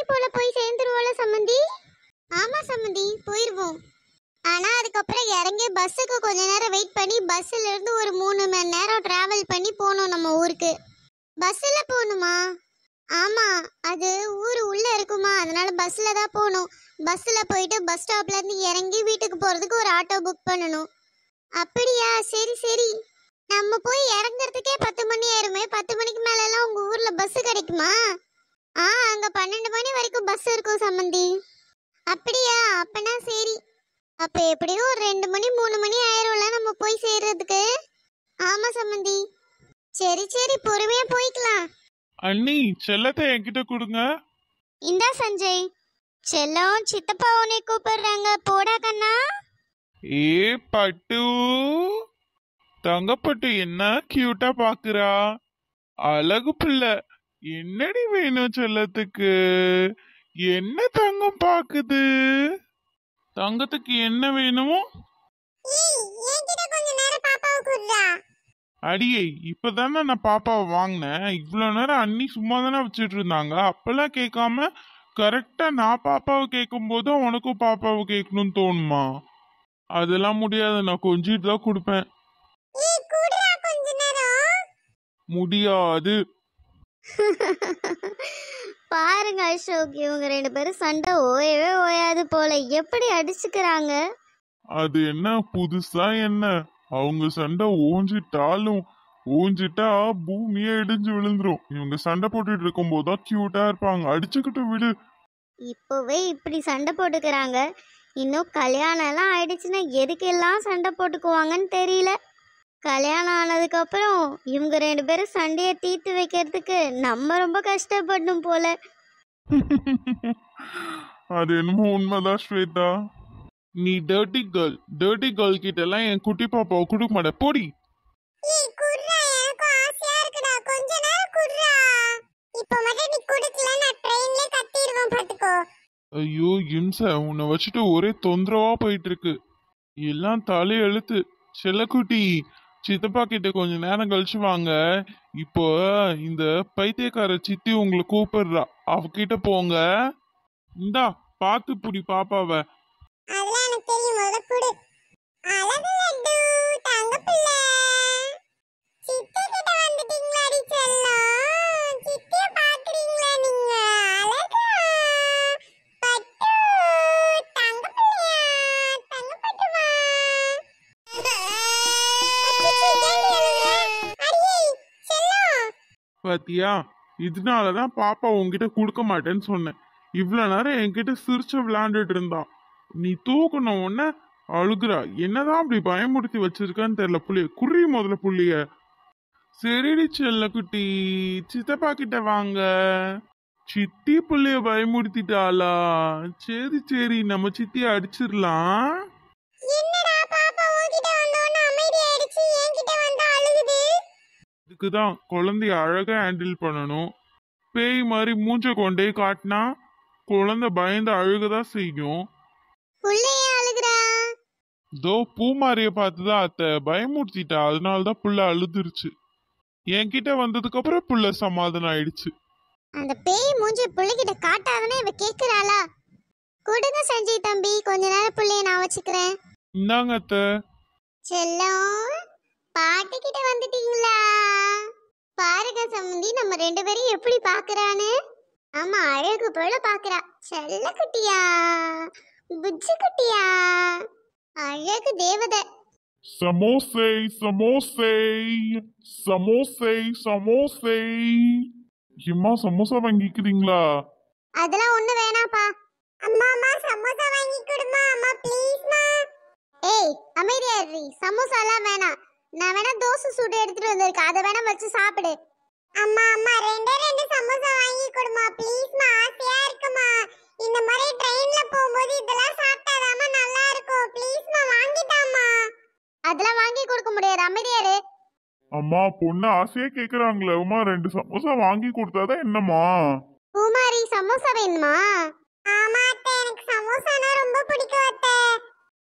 மணி போல போய் சேர்ந்துருவோல சம்மந்தி. ஆமா சம்மந்தி, போயிருவோம். ஆனா அதுக்கப்புறம் இறங்கி பஸ்ஸுக்கு கொஞ்ச நேரம் வெயிட் பண்ணி பஸ்ல இருந்து ஒரு 3 மணி நேரம் டிராவல் பண்ணி போகணும் நம்ம ஊருக்கு. பஸ்ல போகணுமா? ஆமா, அது ஊர் உள்ள இருக்குமா, அதனால பஸ்ல தான் போகணும். பஸ்ல போயிட்டு பஸ் ஸ்டாப்ல இருந்து இறங்கி வீட்டுக்கு போறதுக்கு ஒரு ஆட்டோ புக் பண்ணணும். அப்படியா? சரி சரி. நம்ம போய் இறங்குறதுக்கே 10 மணி ஆயிருமே. 10 மணிக்கு மேல எல்லாம் உங்க ஊர்ல பஸ் கிடைக்குமா? அங்க 12 மணி வரைக்கும் பஸ் இருக்கும் சம்மந்தி. அப்படியா? அப்பனா சரி. அப்ப எப்படியும் ஒரு 2 மணி 3 மணி ஆயிரும்ல நம்ம போய் சேர்றதுக்கு. ஆமா சம்மந்தி. சரி சரி, பொறுமையா போய்க்கலாம். அண்ணி, செல்லத்தை என்கிட்ட கொடுங்க. இந்தா சஞ்சய். செல்லம், சித்தப்பா உன்னை கூப்பிடுறாங்க, போடா கண்ணா. ஏ பட்டு, தங்கப்பட்டு என்ன கியூட்டா பாக்குறா, அழகு பிள்ளை. என்னடி வேணும் செல்லத்துக்கு? என்ன தங்கம் பாக்குது? தங்கத்துக்கு என்ன வேணுமோ? அடியே, இப்பதானே நான் பாப்பாவை வாங்கினேன். இவ்வளவு நேரம் அண்ணி சும்மா தானே வச்சுட்டு இருந்தாங்க. அப்பெல்லாம் கேட்காம கரெக்டா நான் பாப்பாவை கேட்கும் போது உனக்கும் பாப்பாவை கேட்கணும்னு தோணுமா? அதெல்லாம் முடியாது, நான் கொஞ்சிட்டு தான் கொடுப்பேன். முடியாது. பாருங்க அசோக், இவங்க 2 பேரும் சண்டை ஓயவே ஓயாது போல. எப்படி அடிச்சுக்கிறாங்க. அது என்ன புதுசா என்ன? அவங்க சண்டை ஓஞ்சிட்டா பூமியே இடிஞ்சு விழுந்துரும். இவங்க சண்டை போட்டுட்டு இருக்கும் போதுதான் கியூட்டா இருப்பாங்க. அடிச்சுக்கிட்டு விடு. இப்போவே இப்படி சண்டை போட்டுக்கிறாங்க, இன்னும் கல்யாணம் எல்லாம் ஆயிடுச்சுன்னா எதுக்கெல்லாம் சண்டை போட்டுக்குவாங்கன்னு தெரியல. கல்யாணம் ஆனதுக்கு அப்புறம் இவங்க 2 பேரும் சண்டையை தீர்த்து வைக்கிறதுக்கு நம்ம ரொம்ப கஷ்டப்படணும் போல. அது என்னமோ உண்மைதான் ஸ்வேதா. நீ டர்ட்டி கேர்ள் கிட்ட எல்லாம் என் குட்டி பாப்பாவை கொடுக்க மாட்டேன், போடி. ஐயோ இம்ச, உன்னை வச்சுட்டு ஒரே தொந்தரவா போயிட்டு இருக்கு. எல்லாம் தலையெழுத்து. செல்லக்குட்டி, சித்தப்பா கிட்ட கொஞ்ச நேரம் கழிச்சு வாங்க. இப்போ இந்த பைத்தியக்கார சித்தி உங்களை கூப்பிடுறா, அவகிட்ட போங்க. இந்தா பாத்து புடி பாப்பாவை. பாத்தியா, இதனாலதான் பாப்பா உன்கிட்ட கொடுக்க மாட்டேன்னு சொன்னேன். இவ்வளவு நேரம் என்கிட்ட சிரிச்சு விளையாண்டுட்டு இருந்தான். நீ தூக்கணும் உடனே அழுகுறா. என்னதான் அப்படி பயமுறுத்தி வச்சிருக்கான்னு தெரியல. புள்ளிய குறி முதல்ல புள்ளிய. சரிடி செல்ல குட்டி, சித்தப்பா கிட்ட வாங்க. சித்தி புள்ளைய பயமுறுத்திட்டாளா? சரி சரி, நம்ம சித்திய அடிச்சிடலாம். இதுக்குதான் குழந்தைய அழகா ஹேண்டில் பண்ணணும். பேய் மாதிரி மூஞ்ச கொண்டே காட்டினா குழந்தை பயந்து அழுகதான் செய்யும். இதோ பூமாரிய பார்த்துதான் அத்தை பயமுறுத்திட்டா, அதனாலதான் புள்ள அழுதுருச்சு. என்கிட்ட வந்ததுக்கு அப்புறம் புள்ள சமாதானம் ஆயிடுச்சு. அந்த பேய் மூஞ்சி புள்ளைகிட்ட காட்டாதனே இவ கேக்குறாளா? கொடுங்க சஞ்சய் தம்பி, கொஞ்ச நேரம் புள்ளைய நான் வச்சுக்கிறேன். இந்தாங்க அத்தை. செல்லம், பாட்டி கிட்ட வந்துட்டீங்களா? பாருங்க சம்மந்தி, நம்ம 2 பேரும் எப்படி பாக்குறான்னு. ஆமா, அழகு போல பாக்குறா. செல்ல குட்டியா, புஜ்ஜு குட்டியா, அழகு தேவதை. சமோசை சமோசை சமோசை சமோசை. இம்மா சமோசா வாங்கிக்கிறீங்களா? அதெல்லாம் ஒண்ணு வேணாப்பா. அம்மா சமோசா வாங்கி கொடுமா அம்மா, ப்ளீஸ்மா. ஏய் அமைதியா இரு, சமோசா எல்லாம் வேணாம். நான் வேணா தோசை சுடு எடுத்துட்டு வந்திருக்கேன், அதை வேணா வச்சு சாப்பிடு. அம்மா 2 சமோசா வாங்கி கொடுமா ப்ளீஸ்மா, ஆசையா இருக்குமா. இந்த மாதிரி ட்ரெயின்ல போகும்போது இதெல்லாம் சாப்பிட்டாதாமா நல்லா இருக்கும். ப்ளீஸ்மா வாங்கிட்டாமா. அதெல்லாம் வாங்கி கொடுக்க முடியாது, அமைதியா இரு. அம்மா பொண்ணு ஆசையா கேக்குறாங்களே, அம்மா 2 சமோசா வாங்கி கொடுத்தாதான் என்னம்மா? பூமாரி, சமோசா வேணுமா? ஆமா அத்தை, எனக்கு சமோசானா ரொம்ப பிடிக்கும் அத்தை.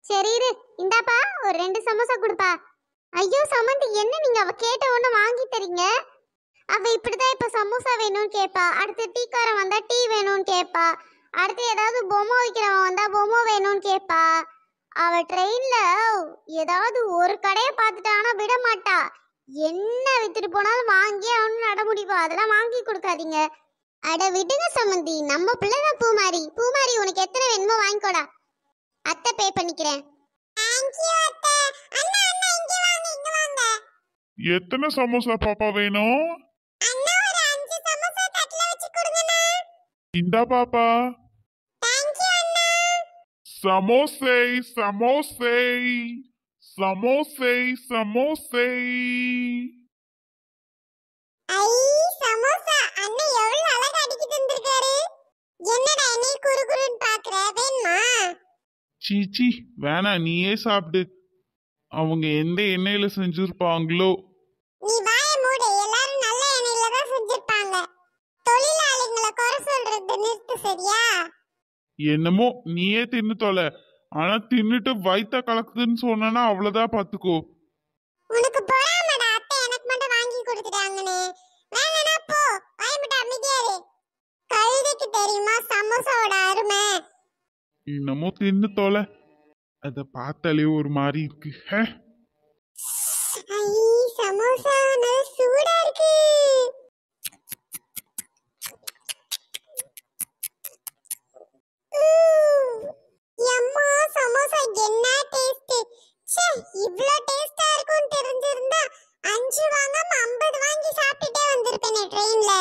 சரி இரு, இந்தாப்பா ஒரு 2 சமோசா கொடுப்பா. ஐயோ சமந்தி, என்ன நீங்க அவ கேட்ட ஒண்ணு வாங்கி தரீங்க? அவ இப்படிதான் இப்ப சமோசா வேணும்னு கேட்பா, அடுத்து டீக்காரன் வந்தா டீ வேணும்னு கேட்பா. கேட்பா. அடுத்து ஏதாவது பொம்மை வைக்கிறவன் வந்தா பொம்மை வேணும்னு கேட்பா. அவ ட்ரெயின்ல ஏதாவது ஒரு கடையை பார்த்துட்டானா விட மாட்டா. என்ன வித்துட்டு போனாலும் வாங்கி அவனு நட முடிவா. அதெல்லாம் வாங்கி கொடுக்காதீங்க. அட விடுங்க சம்மந்தி, நம்ம பிள்ளைதான் பூமாரி. பூமாரி உனக்கு எத்தனை வேணுமோ வாங்கிக்கோடா, அத்தை பே பண்ணிக்கிறேன். எத்தனை சமோசா பாப்பா வேணும்? இந்தா பாப்பா. சமோசை சமோசை சமோசை சமோசை. சீச்சி வேணா, நீயே சாப்பிடு. அவங்க எந்த எண்ணெயில செஞ்சிருப்பாங்களோ. நீ வாய மூடு. எல்லாரும் நல்ல எண்ணெயில தான் செஞ்சிருப்பாங்க. தொழிலாளிகளை குறை சொல்றது நிறுத்து, சரியா? என்னமோ நீயே தின்னு தொலை. ஆனா தின்னுட்டு வயித்த கலக்குதுன்னு சொன்னா அவ்வளவுதான் பாத்துக்கோ. உனக்கு பொறாமடா, அத்தை எனக்கு மட்டும் வாங்கி கொடுத்துட்டாங்கன்னு. வேணா போ, வாய மூடு, அமைதியா இரு. கழுதைக்கு தெரியுமா சமோசாவோட அருமை? என்னமோ தின்னு தொலை. அத பார்த்தாலே ஒரு மாதிரி இருக்கு. ஐ, சமோசா நல்ல சூடா இருக்கு. அம்மா சமோசா என்ன டேஸ்ட்! ச்சே, இவ்ளோ டேஸ்டா இருக்கும்னு தெரிஞ்சிருந்தா 5 வாங்காம 50 வாங்கி சாப்பிட்டுட்டே வந்திருப்பேனே ட்ரெயின்ல.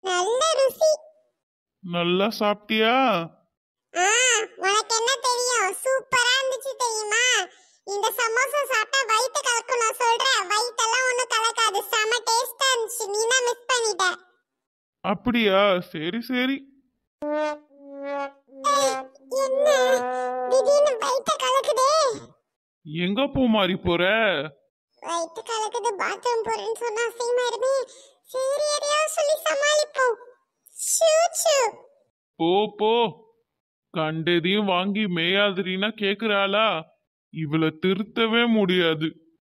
நல்ல ருசி. நல்லா சாப்பிட்டியா? உனக்கு என்ன தெரியும்? சூப்பரா இருந்துச்சு தெரியுமா? இந்த சமோசா சாப்பிட்டா வயித்து கலக்கும். நான் சொல்றேன், வயித்தெல்லாம் ஒண்ணும் கலக்காது. செம டேஸ்டா இருந்துச்சு. நீ தான் மிஸ் பண்ணிட்ட. அப்படியா? சரி சரி. என்ன திடீர்னு வயித்து கலக்குதே? எங்க போ மாறி போற? வயித்து கலக்குது, பாத்ரூம் போறேன்னு சொன்னா சீமாருமே. சரி, எதையாவது சொல்லி சமாளிப்போம். ஷூ ஷூ. போ போ. கண்டதையும் வாங்கி மேயாதிரினா கேக்குறாளா? இவளை திருத்தவே முடியாது.